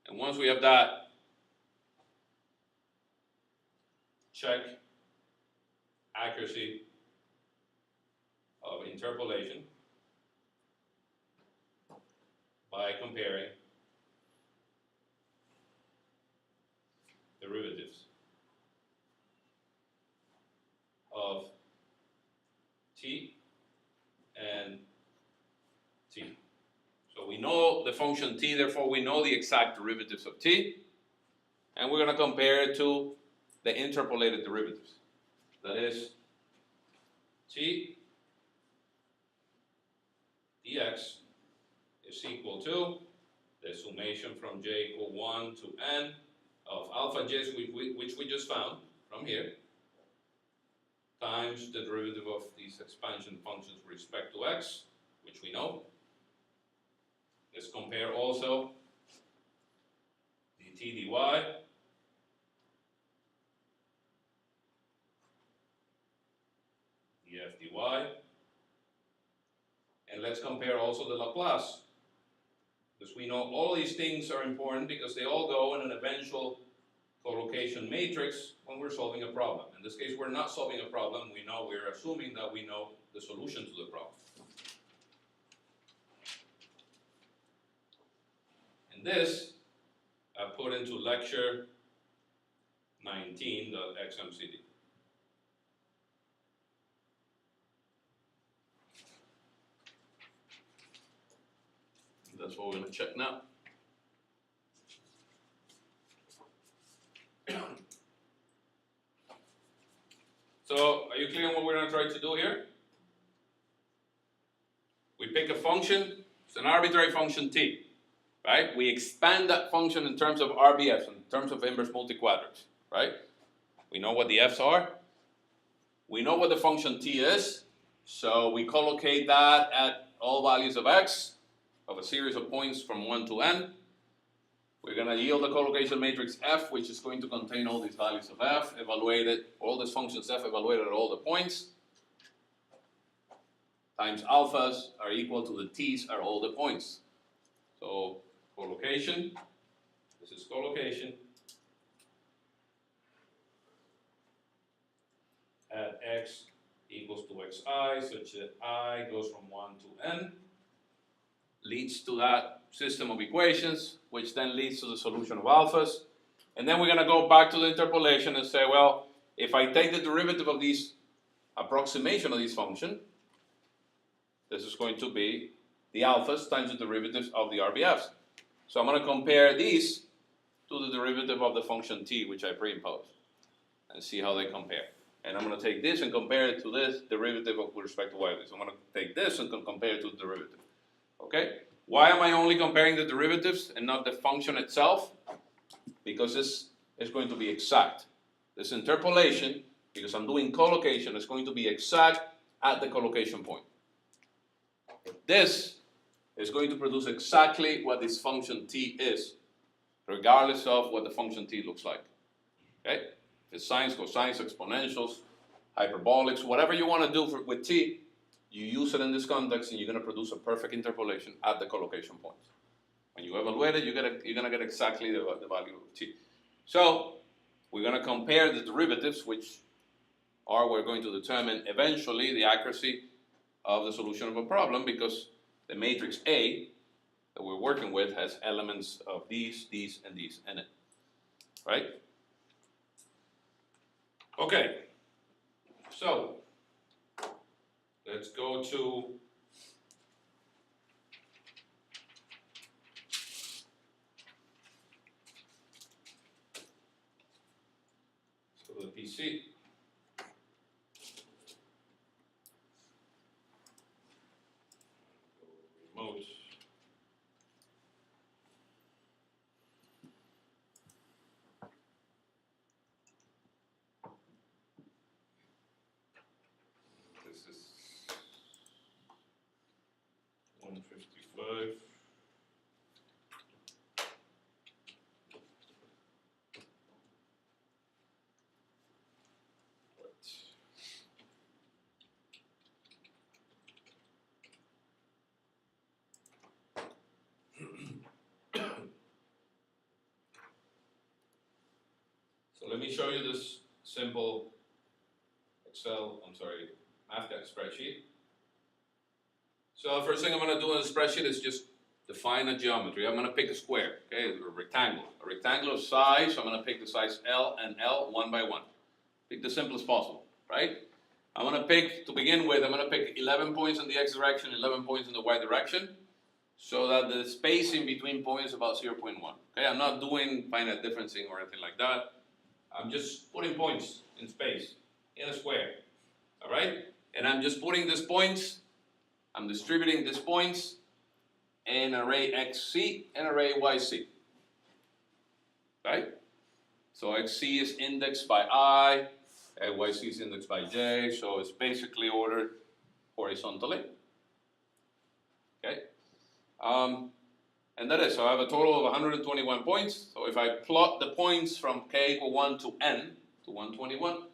And once we have that, check accuracy of interpolation by comparing derivatives of t and t. So we know the function t, therefore we know the exact derivatives of t, and we're going to compare it to the interpolated derivatives. That is t dx is equal to the summation from j equal 1 to n of alpha j's, which we just found from here, times the derivative of these expansion functions with respect to x, which we know. Let's compare also dt dy, df dy, and let's compare also the Laplace, because we know all these things are important because they all go in an eventual collocation matrix when we're solving a problem. In this case, we're not solving a problem. We're assuming that we know the solution to the problem. And this I put into lecture 19.xmcd. That's what we're going to check now. So, are you clear on what we're going to try to do here? We pick a function, it's an arbitrary function t, right? We expand that function in terms of RBFs, in terms of inverse multiquadrants, right? We know what the f's are. We know what the function t is, so we collocate that at all values of x, of a series of points from 1 to n. We're going to yield a collocation matrix f, which is going to contain all these values of f, evaluated, all these functions f evaluated at all the points, times alphas are equal to the t's at all the points. So, collocation, this is collocation, at x equals to xi, such that I goes from 1 to n, leads to that system of equations, which then leads to the solution of alphas. And then we're going to go back to the interpolation and say, well, if I take the derivative of these approximation of this function, this is going to be the alphas times the derivatives of the RBFs. So I'm going to compare these to the derivative of the function t, which I pre-imposed, and see how they compare. And I'm going to take this and compare it to this derivative with respect to y. So I'm going to take this and compare it to the derivative. Okay? Why am I only comparing the derivatives and not the function itself? Because this is going to be exact. This interpolation, because I'm doing collocation, is going to be exact at the collocation point. This is going to produce exactly what this function t is, regardless of what the function t looks like. Okay? If it's sines, cosines, exponentials, hyperbolics, whatever you want to do with t, you use it in this context and you're going to produce a perfect interpolation at the collocation point. When you evaluate it, you're going to get exactly the value of t. So, we're going to compare the derivatives, which are we're going to determine eventually the accuracy of the solution of a problem, because the matrix A that we're working with has elements of these, and these in it. Right? Okay. So, let's go to the PC. Remote. This is 155. So let me show you this simple MathCAD spreadsheet. So the first thing I'm going to do in the spreadsheet is just define a geometry. I'm going to pick a square, okay, a rectangle of size. So I'm going to pick the size L and L one by one. Pick the simplest possible, right? I'm going to pick, to begin with, I'm going to pick 11 points in the x direction, 11 points in the y direction, so that the spacing between points is about 0.1. Okay, I'm not doing finite differencing or anything like that. I'm just putting points in space, in a square, all right? And I'm just putting these points, I'm distributing these points an array XC and array YC, right? So XC is indexed by I, and YC is indexed by J, so it's basically ordered horizontally, okay? And that is, so I have a total of 121 points, so if I plot the points from k equal 1 to n, to 121,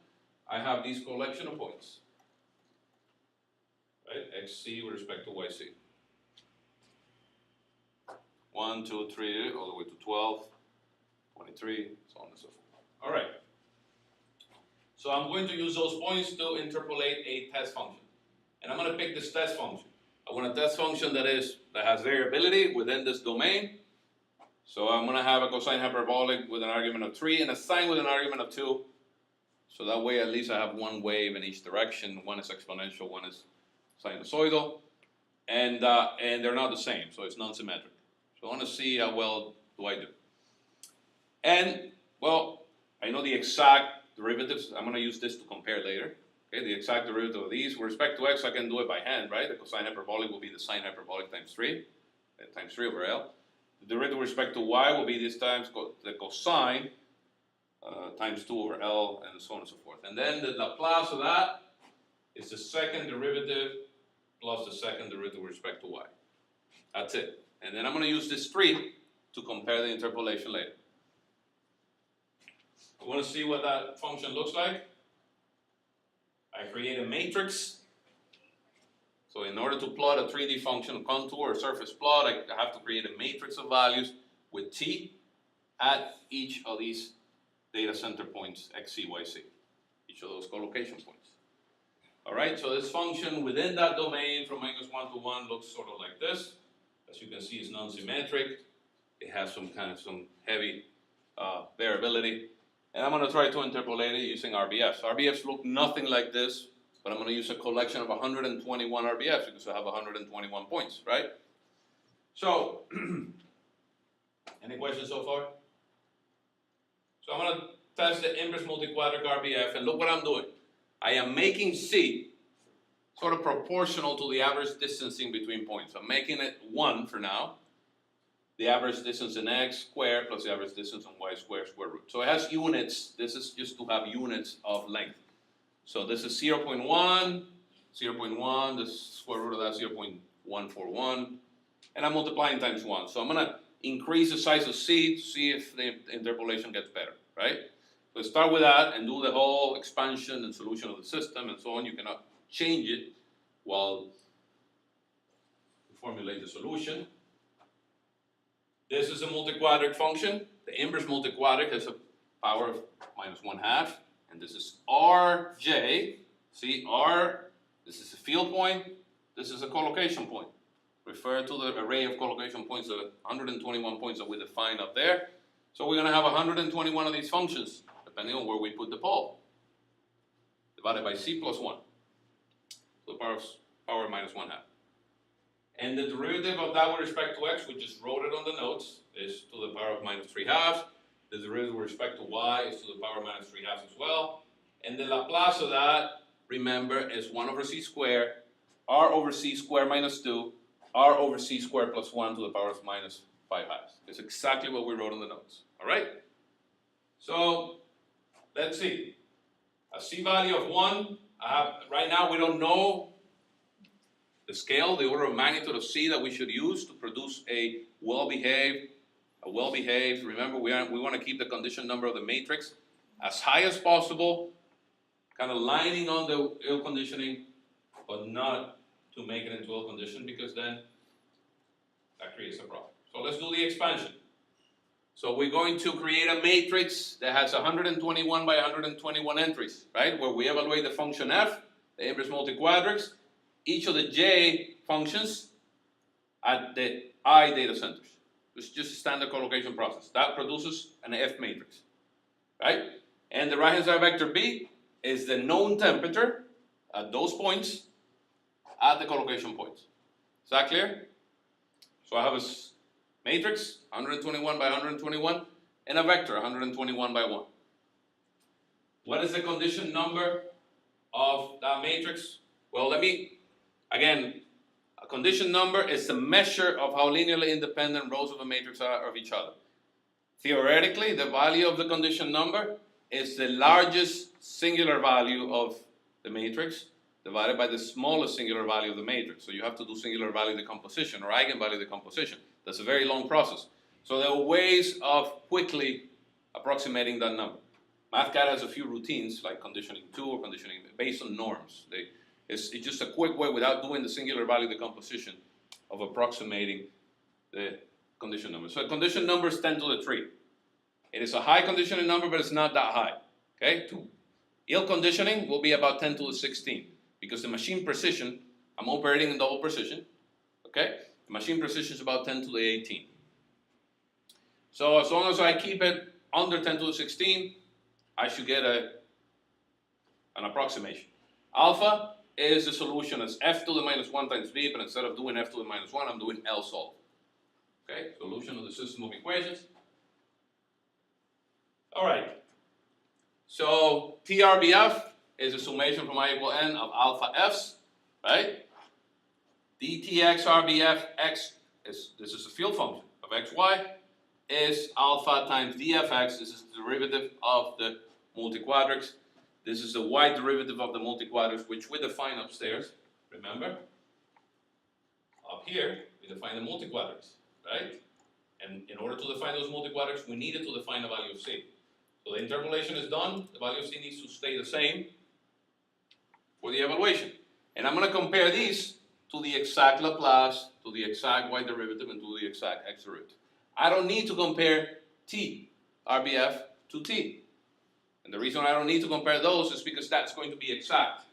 I have these collection of points, right? XC with respect to YC. 1, 2, 3, all the way to 12, 23, so on and so forth. All right. So I'm going to use those points to interpolate a test function. And I'm going to pick this test function. I want a test function that has variability within this domain. So I'm going to have a cosine hyperbolic with an argument of 3 and a sine with an argument of 2. So that way at least I have one wave in each direction. One is exponential, one is sinusoidal. And they're not the same, so it's non-symmetric. So I want to see how well do I do. And, well, I know the exact derivatives. I'm going to use this to compare later. Okay, the exact derivative of these. With respect to x, I can do it by hand, right? The cosine hyperbolic will be the sine hyperbolic times 3 over L. The derivative with respect to y will be this times the cosine times 2 over L, and so on and so forth. And then the Laplace of that is the second derivative plus the second derivative with respect to y. That's it. And then I'm going to use this 3 to compare the interpolation later. I want to see what that function looks like. I create a matrix. So in order to plot a 3D function, a contour or surface plot, I have to create a matrix of values with t at each of these data center points, x, c, y, c, each of those collocation points. All right, so this function within that domain from -1 to 1 looks sort of like this. As you can see, it's non-symmetric. It has some heavy variability. And I'm going to try to interpolate it using RBFs. RBFs look nothing like this, but I'm going to use a collection of 121 RBFs because I have 121 points, right? So, any questions so far? So I'm going to test the inverse multiquadratic RBF, and look what I'm doing. I am making C sort of proportional to the average distancing between points. I'm making it 1 for now. The average distance in x squared plus the average distance in y squared square root. So it has units. This is just to have units of length. So this is 0.1, 0.1, the square root of that 0.141, and I'm multiplying times 1. So I'm going to increase the size of C to see if the interpolation gets better, right? So start with that and do the whole expansion and solution of the system and so on. You cannot change it while you formulate the solution. This is a multiquadratic function. The inverse multiquadratic has a power of -1/2, and this is Rj. See, this is a field point, this is a collocation point. Refer to the array of collocation points, the 121 points that we defined up there. So we're going to have 121 of these functions, depending on where we put the pole, divided by c plus 1, to the power -1/2. And the derivative of that with respect to x, we just wrote it on the notes, is to the power of -3/2. The derivative with respect to y is to the power of -3/2 as well. And the Laplace of that, remember, is 1 over c squared, r over c squared minus 2, r over c squared plus 1 to the power of -5/2. It's exactly what we wrote on the notes, all right? So, let's see. A c value of 1, right now we don't know the scale, the order of magnitude of c that we should use to produce a well-behaved, remember we want to keep the condition number of the matrix as high as possible, kind of lining on the ill conditioning, but not to make it into ill condition because then that creates a problem. So let's do the expansion. So we're going to create a matrix that has 121 by 121 entries, right? Where we evaluate the function f, the inverse multiquadratics, each of the j functions at the I data centers. It's just a standard collocation process. That produces an F matrix, right? And the right-hand side vector B is the known temperature at those points at the collocation points. Is that clear? So I have a matrix, 121 by 121, and a vector, 121 by 1. What is the condition number of that matrix? Well, again, condition number is the measure of how linearly independent rows of a matrix are of each other. Theoretically, the value of the condition number is the largest singular value of the matrix divided by the smallest singular value of the matrix. So you have to do singular value decomposition or eigenvalue decomposition. That's a very long process. So there are ways of quickly approximating that number. MathCAD has a few routines like conditioning 2 or conditioning based on norms. It's just a quick way without doing the singular value decomposition of approximating the condition number. So condition number is 10 to the 3. It is a high conditioning number, but it's not that high. Okay? Ill conditioning will be about 10 to the 16 because the machine precision, I'm operating in double precision. Okay? The machine precision is about 10 to the 18. So as long as I keep it under 10 to the 16, I should get an approximation. Alpha is the solution as f to the minus 1 times b, but instead of doing f to the minus 1, I'm doing L solve. Okay, solution of the system of equations. All right. So TRBF is a summation from I equal n of alpha f's, right? DTX RBF x this is a field function of xy is alpha times dfx. This is the derivative of the multiquadrants. This is the y derivative of the multiquadrants, which we define upstairs. Remember? Up here, we define the multiquadrants, right? And in order to define those multiquadrants, we needed to define the value of c. So the interpolation is done. The value of c needs to stay the same for the evaluation. And I'm going to compare these to the exact Laplace, to the exact y derivative, and to the exact x derivative. I don't need to compare t, RBF, to t. And the reason I don't need to compare those is because that's going to be exact.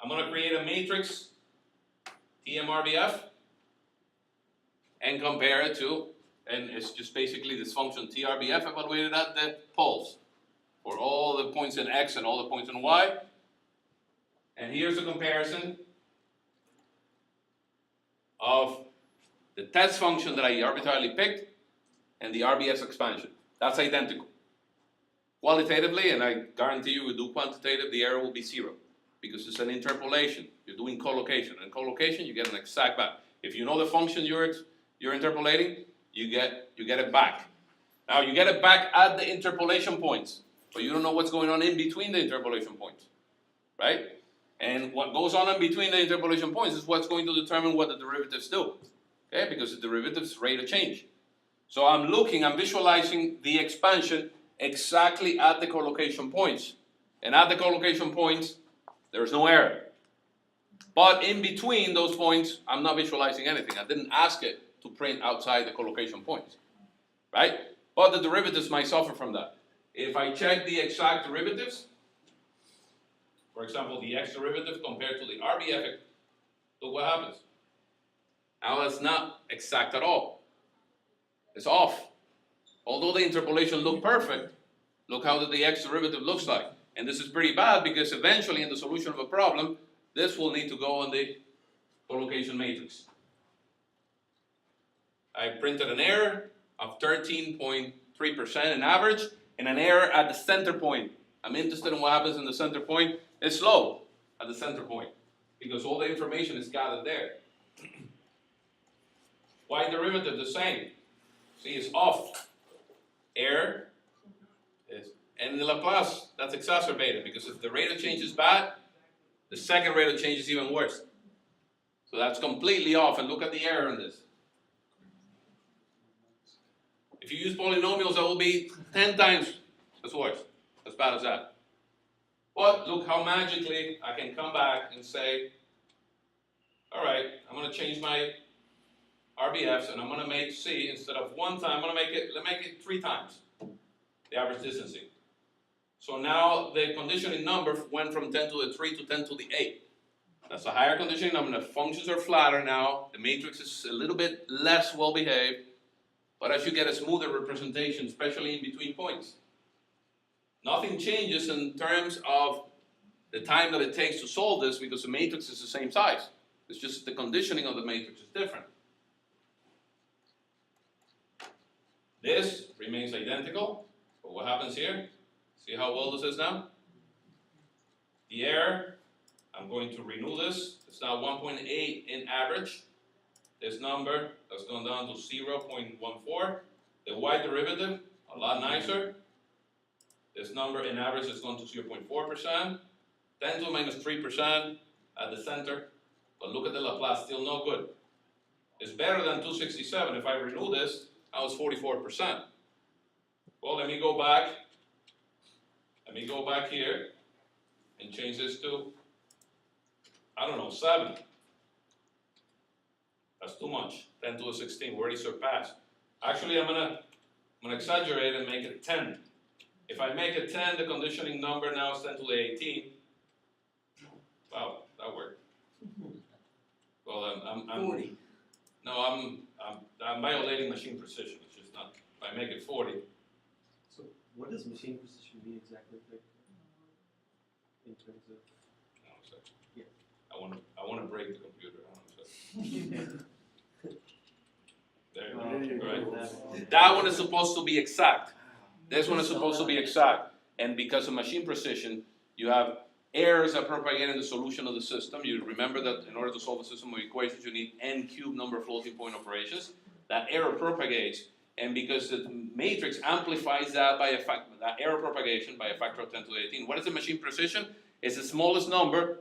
I'm going to create a matrix, TMRBF, and compare it to, and it's just basically this function TRBF evaluated at the poles for all the points in x and all the points in y. And here's a comparison of the test function that I arbitrarily picked and the RBS expansion. That's identical. Qualitatively, and I guarantee you we do quantitative, the error will be 0 because it's an interpolation. You're doing collocation. And collocation, you get an exact back. If you know the function you're interpolating, you get it back. Now you get it back at the interpolation points, but you don't know what's going on in between the interpolation points, right? And what goes on in between the interpolation points is what's going to determine what the derivatives do, okay? Because the derivatives rate of change. So I'm visualizing the expansion exactly at the collocation points. And at the collocation points, there's no error. But in between those points, I'm not visualizing anything. I didn't ask it to print outside the collocation points, right? But the derivatives might suffer from that. If I check the exact derivatives, for example, the x derivative compared to the RBF, look what happens. Now that's not exact at all. It's off. Although the interpolation looked perfect, look how the x derivative looks like. And this is pretty bad because eventually in the solution of a problem, this will need to go on the collocation matrix. I printed an error of 13.3% in average and an error at the center point. I'm interested in what happens in the center point. It's low at the center point because all the information is gathered there. Y derivative, the same. See, it's off. Error is, and the Laplace, that's exacerbated because if the rate of change is bad, the second rate of change is even worse. So that's completely off, and look at the error in this. If you use polynomials, that will be 10 times as worse, as bad as that. But look how magically I can come back and say, all right, I'm going to change my RBFs and I'm going to make C instead of 1 time, I'm going to make it 3 times the average distancing. So now the conditioning number went from 10 to the 3 to 10 to the 8. That's a higher conditioning number. The functions are flatter now. The matrix is a little bit less well behaved. But as you get a smoother representation, especially in between points. Nothing changes in terms of the time that it takes to solve this because the matrix is the same size. It's just the conditioning of the matrix is different. This remains identical, but what happens here? See how well this is now? The error I'm going to renew this. It's now 1.8 in average. This number has gone down to 0.14. The y derivative, a lot nicer. This number in average has gone to 0.4%. 10 to the minus 3% at the center. But look at the Laplace, still no good. It's better than 267. If I renew this, now it's 44%. Well, let me go back. Let me go back here and change this to, I don't know, 7. That's too much. 10 to the 16, we already surpassed. Actually, I'm gonna exaggerate and make it 10. If I make it 10, the conditioning number now is 10 to the 18. Wow, that worked. Well, I'm 40. no, I'm violating machine precision. It's just not. If I make it 40, So what does machine precision mean exactly, Vic? In terms of, hang on a second. Yeah. I want to break the computer. Hang on a second. There you go. There you Right. That one is supposed to be exact. This one is supposed to be exact. And because of machine precision, you have errors that propagate in the solution of the system. You remember that in order to solve a system of equations, you need n cubed number of floating point operations. That error propagates, and because the matrix amplifies that by that error propagation by a factor of 10 to the 18. What is the machine precision? It's the smallest number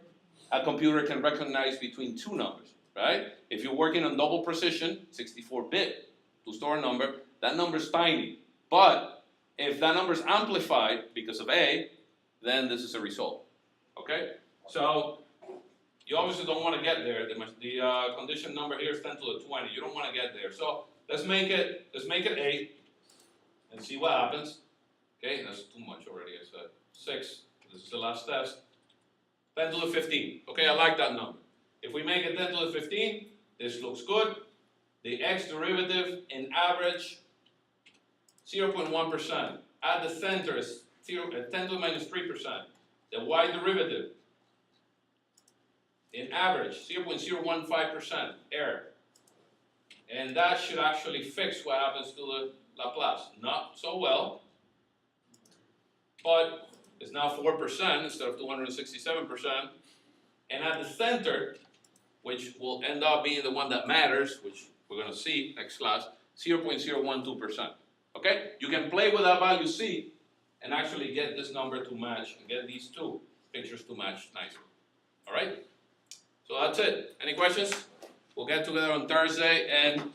a computer can recognize between two numbers, right? If you're working on double precision, 64-bit to store a number, that number is tiny. But if that number is amplified because of A, then this is a result. Okay? So you obviously don't want to get there. The condition number here is 10 to the 20. You don't want to get there. So let's make it 8 and see what happens. Okay, that's too much already, I said. 6. This is the last test. 10 to the 15. Okay, I like that number. If we make it 10 to the 15, this looks good. The x derivative in average 0.1%. At the center is 10 to the minus 3%. The y derivative in average 0.015% error. And that should actually fix what happens to the Laplace. Not so well, but it's now 4% instead of 267%. And at the center, which will end up being the one that matters, which we're going to see next class, 0.012%. Okay? You can play with that value C and actually get this number to match and get these two pictures to match nicely. All right? So that's it. Any questions? We'll get together on Thursday and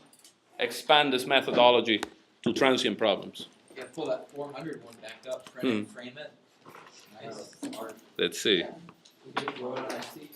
expand this methodology to transient problems. You gotta pull that 400 one back up, frame it. Nice. Let's see. We could throw it on IC.